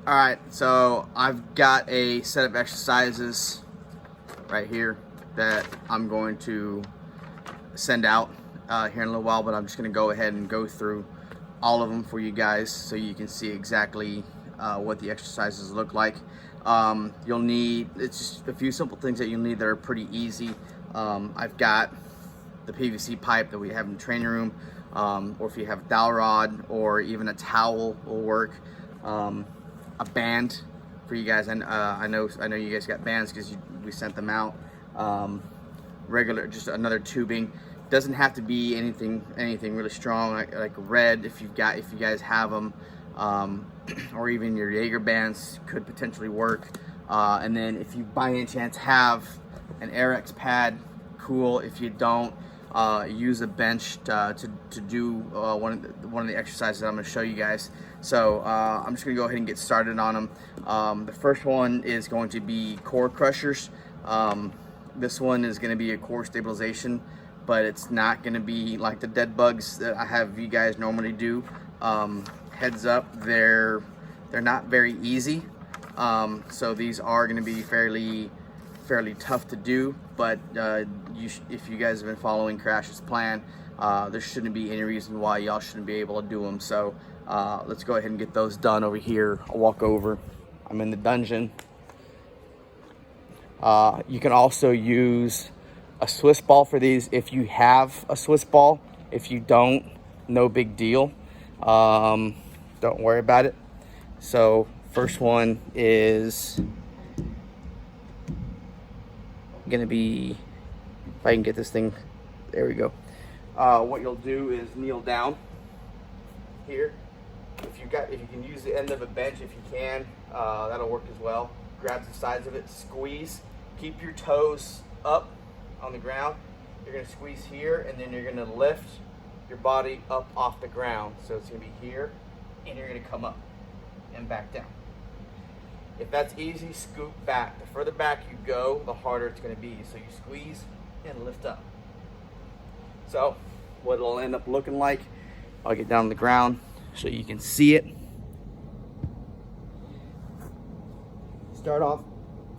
All right, so I've got a set of exercises right here that I'm going to send out here in a little while, but I'm just going to go ahead and go through all of them for you guys so you can see exactly what the exercises look like. You'll need, it's just a few simple things that you'll need that are pretty easy. I've got the PVC pipe that we have in the training room, or if you have a dowel rod or even a towel will work. A band for you guys, and I know you guys got bands because we sent them out. Regular, just another tubing. Doesn't have to be anything really strong, like red if you guys have them, or even your Jaeger bands could potentially work. And then if you by any chance have an RX pad, cool. If you don't, use a bench to do one of the exercises that I'm going to show you guys. So I'm just going to go ahead and get started on them. The first one is going to be core crushers. This one is going to be a core stabilization, but it's not going to be like the dead bugs that I have you guys normally do. Heads up, they're not very easy. So these are going to be fairly tough to do, but if you guys have been following Crash's plan, there shouldn't be any reason why y'all shouldn't be able to do them. So let's go ahead and get those done over here. I'll walk over. I'm in the dungeon. You can also use a Swiss ball for these if you have a Swiss ball. If you don't, no big deal. Don't worry about it. So first one is gonna be, if I can get this thing, there we go. What you'll do is kneel down here. If you can use the end of a bench, if you can, that'll work as well. Grab the sides of it, squeeze, keep your toes up on the ground. You're gonna squeeze here, and then you're gonna lift your body up off the ground. So it's gonna be here, and you're gonna come up and back down. If that's easy, scoot back. The further back you go, the harder it's going to be. So you squeeze and lift up. So what it'll end up looking like, I'll get down on the ground so you can see it. Start off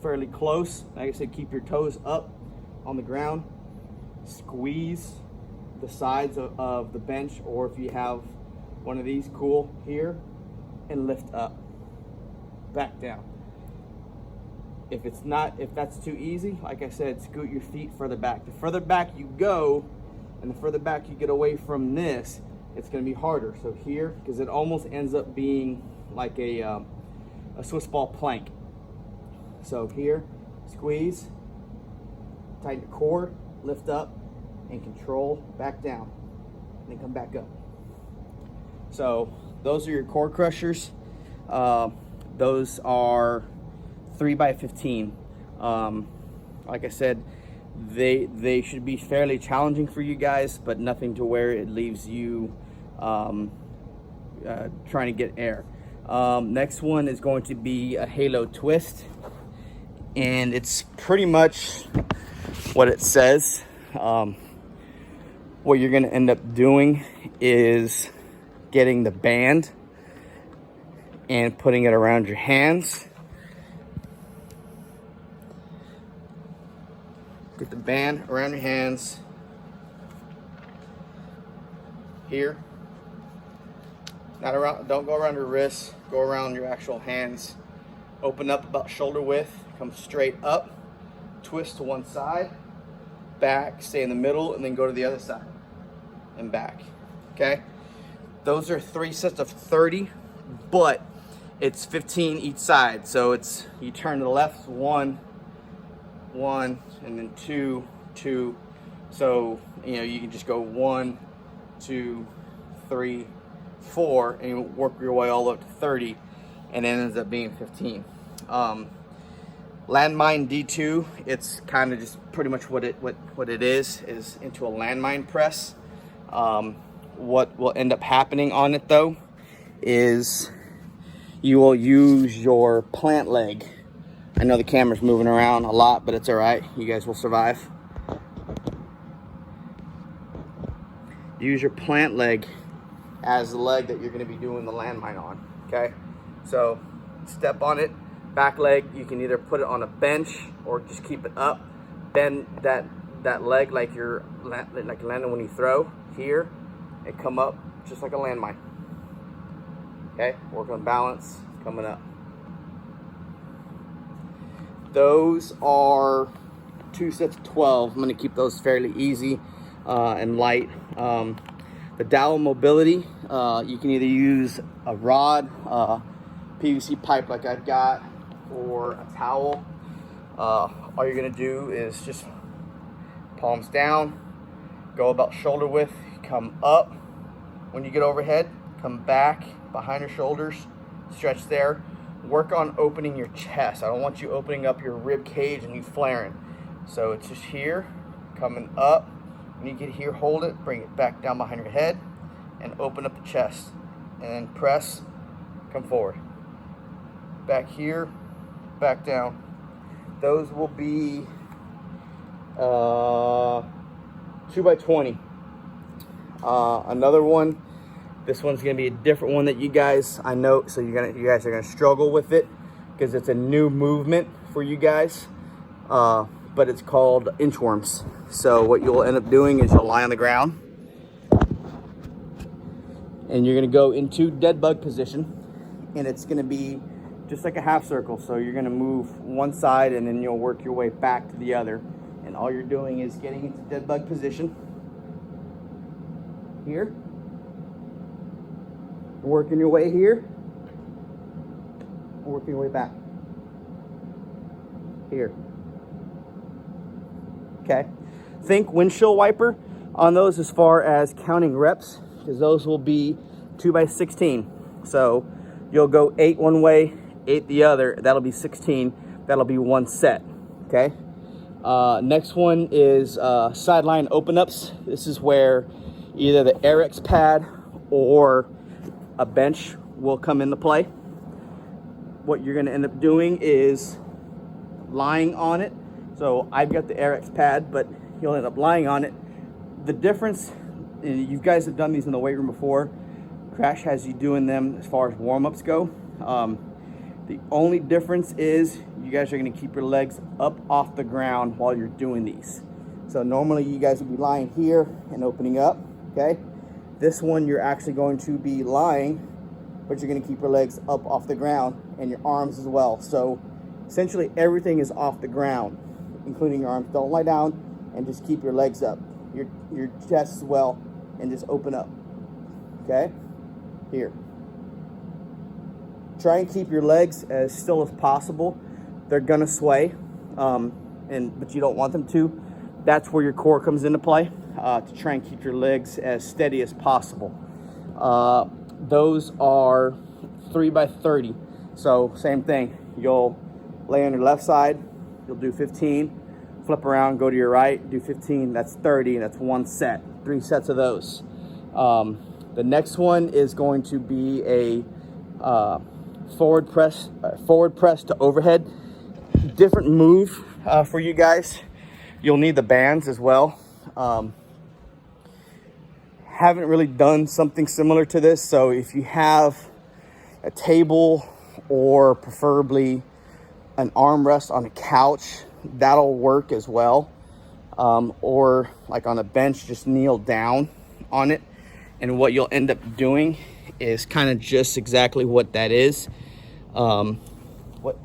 fairly close. Like I said, keep your toes up on the ground. Squeeze the sides of the bench, or if you have one of these, cool, here, and lift up. Back down. If that's too easy, like I said, scoot your feet further back. The further back you go and the further back you get away from this, it's going to be harder. So here, because it almost ends up being like a Swiss ball plank. So here, squeeze, tighten the cord, lift up, and control back down, and then come back up. So those are your core crushers. Those are 3x15. Like I said, they should be fairly challenging for you guys, but nothing to where it leaves you trying to get air. Next one is going to be a halo twist, and it's pretty much what it says. What you're going to end up doing is getting the band and putting it around your hands. Get the band around your hands here. Not around, don't go around your wrists, go around your actual hands. Open up about shoulder width, come straight up, twist to one side, back, stay in the middle, and then go to the other side and back. Okay? Those are 3 sets of 30, but it's 15 each side. So it's, you turn to the left, 1, and then 2, 2. So, you can just go 1, 2, 3, 4, and you work your way all up to 30, and then it ends up being 15. Landmine D2, it's kind of just pretty much what it is into a landmine press. What will end up happening on it though is you will use your plant leg. I know the camera's moving around a lot, but it's all right. You guys will survive. Use your plant leg as the leg that you're going to be doing the landmine on. Okay, so step on it. Back leg, you can either put it on a bench or just keep it up. Bend that leg like you're landing when you throw here, and come up just like a landmine. Okay, work on balance, coming up. Those are 2 sets of 12. I'm gonna keep those fairly easy and light. The Dowel mobility, you can either use a rod, PVC pipe like I've got, or a towel. All you're gonna do is just palms down, go about shoulder width, come up. When you get overhead, come back behind your shoulders, stretch there. Work on opening your chest. I don't want you opening up your rib cage and you flaring. So it's just here, coming up. When you get here, hold it, bring it back down behind your head, and open up the chest. And then press, come forward. Back here, back down. Those will be 2 by 20. Another one. This one's gonna be a different one that you guys, I know, so you guys are gonna struggle with it because it's a new movement for you guys. But it's called inchworms. So what you'll end up doing is you'll lie on the ground and you're gonna go into dead bug position, and it's gonna be just like a half circle. So you're gonna move one side and then you'll work your way back to the other. And all you're doing is getting into dead bug position here, working your way here, working your way back here. Okay, think windshield wiper on those as far as counting reps, because those will be 2 by 16. So you'll go 8 one way, 8 the other. That'll be 16. That'll be 1 set. Okay. Next one is sideline open ups. This is where either the RX pad or a bench will come into play. What you're going to end up doing is lying on it. So I've got the RX pad, but you'll end up lying on it. The difference, you guys have done these in the weight room before. Crash has you doing them as far as warm-ups go. The only difference is you guys are going to keep your legs up off the ground while you're doing these. So normally you guys would be lying here and opening up, okay? This one you're actually going to be lying, but you're going to keep your legs up off the ground and your arms as well. So essentially everything is off the ground, including your arms. Don't lie down and just keep your legs up. Your chest as well, and just open up, okay? Here. Try and keep your legs as still as possible. They're gonna sway, but you don't want them to. That's where your core comes into play, to try and keep your legs as steady as possible. Those are 3 by 30. So same thing. You'll lay on your left side. You'll do 15. Flip around, go to your right, do 15. That's 30. That's 1 set. 3 sets of those. The next one is going to be a forward press to overhead. Different move for you guys. You'll need the bands as well. Haven't really done something similar to this, so if you have a table or preferably an armrest on a couch, that'll work as well. Or like on a bench, just kneel down on it. And what you'll end up doing is kind of just exactly what that is. What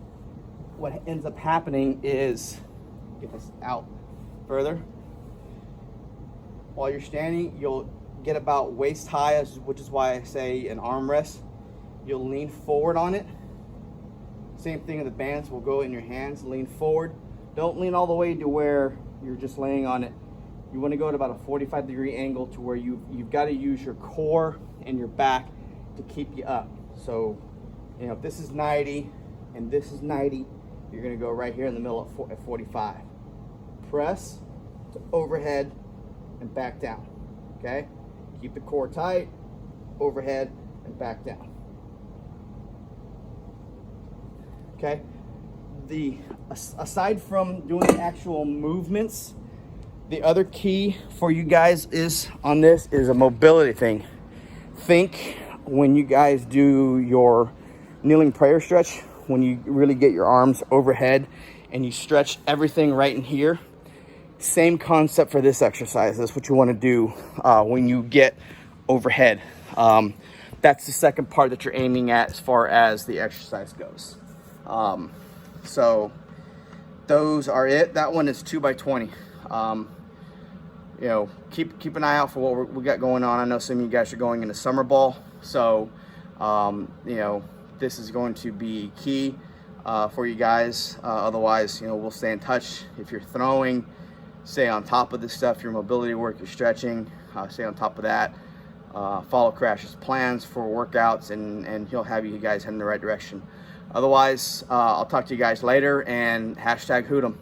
ends up happening is, get this out further. While you're standing, you'll get about waist high, which is why I say an armrest. You'll lean forward on it. Same thing in the bands will go in your hands, lean forward. Don't lean all the way to where you're just laying on it. You want to go at about a 45-degree angle to where you've got to use your core and your back to keep you up. So, you know, if this is 90 and this is 90, you're going to go right here in the middle at 45. Press to overhead and back down. Okay? Keep the core tight, overhead and back down. Okay? Aside from doing the actual movements, the other key for you guys is a mobility thing. Think when you guys do your kneeling prayer stretch when you really get your arms overhead and you stretch everything right in here. Same concept for this exercise. That's what you want to do when you get overhead. That's the second part that you're aiming at as far as the exercise goes. So those are it. That one is 2x20. You know, keep an eye out for what we got going on. I know some of you guys are going into summer ball, so you know, this is going to be key for you guys. Otherwise, you know, we'll stay in touch. If you're throwing, stay on top of this stuff. Your mobility work, your stretching, stay on top of that. Follow Crash's plans for workouts, and he'll have you guys head in the right direction. Otherwise, I'll talk to you guys later, and hashtag hoot 'em.